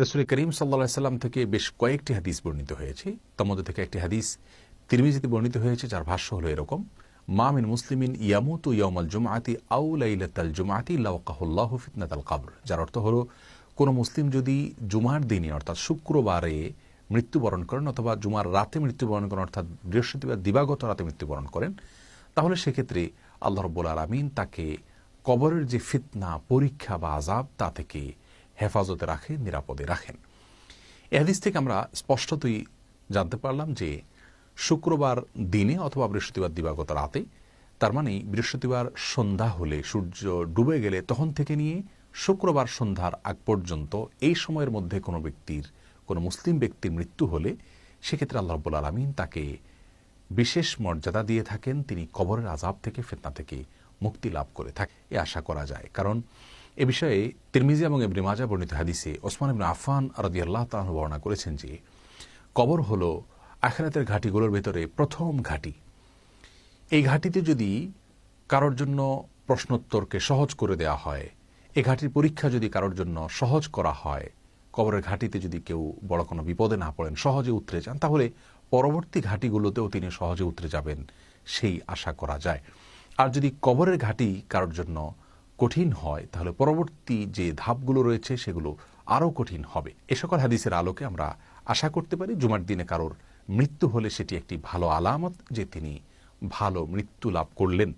রাসূল করিম সাল্লাল্লাহু আলাইহি সাল্লাম থেকে বেশ কয়েকটি হাদিস বর্ণিত হয়েছে। তার মধ্যে থেকে একটি হাদিস তিরমিজিতে বর্ণিত হয়েছে, যার ভাষ্য হলো এরকম: মা মিন মুসলিমিন ইয়ামুতু ইয়াউমাল জুমআতি আও লাইলাতাল জুমআতি ইল্লা ওয়াকাহুল্লাহু ফিতনাতাল কবর। যার অর্থ হলো, কোনো মুসলিম যদি জুমার দিনে অর্থাৎ শুক্রবারে মৃত্যুবরণ করেন অথবা জুমার রাতে মৃত্যুবরণ করেন অর্থাৎ বৃহস্পতিবার দিবাগত রাতে মৃত্যুবরণ করেন, তাহলে সেক্ষেত্রে আল্লাহ রাব্বুল আলামিন তাকে কবরের যে ফিতনা, পরীক্ষা বা আযাব তা থেকে হেফাজতে রাখেন, নিরাপদে রাখেন। এই হাদিস থেকে আমরা স্পষ্টতই জানতে পারলাম যে শুক্রবার দিনে অথবা বৃহস্পতিবার দিবাগত রাতে, তার মানে বৃহস্পতিবার সন্ধ্যা হলে, সূর্য ডুবে গেলে তখন থেকে নিয়ে শুক্রবার সন্ধ্যার আগ পর্যন্ত এই সময়ের মধ্যে কোনো মুসলিম ব্যক্তির মৃত্যু হলে সেক্ষেত্রে আল্লাহ রাব্বুল আলামিন তাকে বিশেষ মর্যাদা দিয়ে থাকেন, তিনি কবরের আযাব থেকে, ফিতনা থেকে মুক্তি লাভ করে থাকে, এ আশা করা যায়। কারণ এ বিষয়ে তিরমিজি এবং ইবনে মাজাহ বর্ণিত হাদিসে ওসমান ইবনে আফফান রাদিয়াল্লাহু তাআলা বর্ণনা করেছেন যে কবর হলো আখিরাতের ঘাঁটিগুলোর ভেতরে প্রথম ঘাঁটি। এই ঘাঁটিতে যদি কারোর জন্য প্রশ্নোত্তরকে সহজ করে দেওয়া হয়, এই ঘাঁটির পরীক্ষা যদি কারোর জন্য সহজ করা হয়, কবরের ঘাঁটিতে যদি কেউ বড় কোনো বিপদে না পড়েন, সহজে উতরে যান, তাহলে পরবর্তী ঘাঁটিগুলোতেও তিনি সহজে উতরে যাবেন, সেই আশা করা যায়। আর যদি কবরের ঘাঁটি কারোর জন্য কঠিন হয়, তাহলে পরবর্তী যে ধাপগুলো রয়েছে সেগুলো আরও কঠিন হবে। এ সকল হাদিসের আলোকে আমরা আশা করতে পারি জুমার দিনে কারোর মৃত্যু হলে সেটি একটি ভালো আলামত যে তিনি ভালো মৃত্যু লাভ করলেন।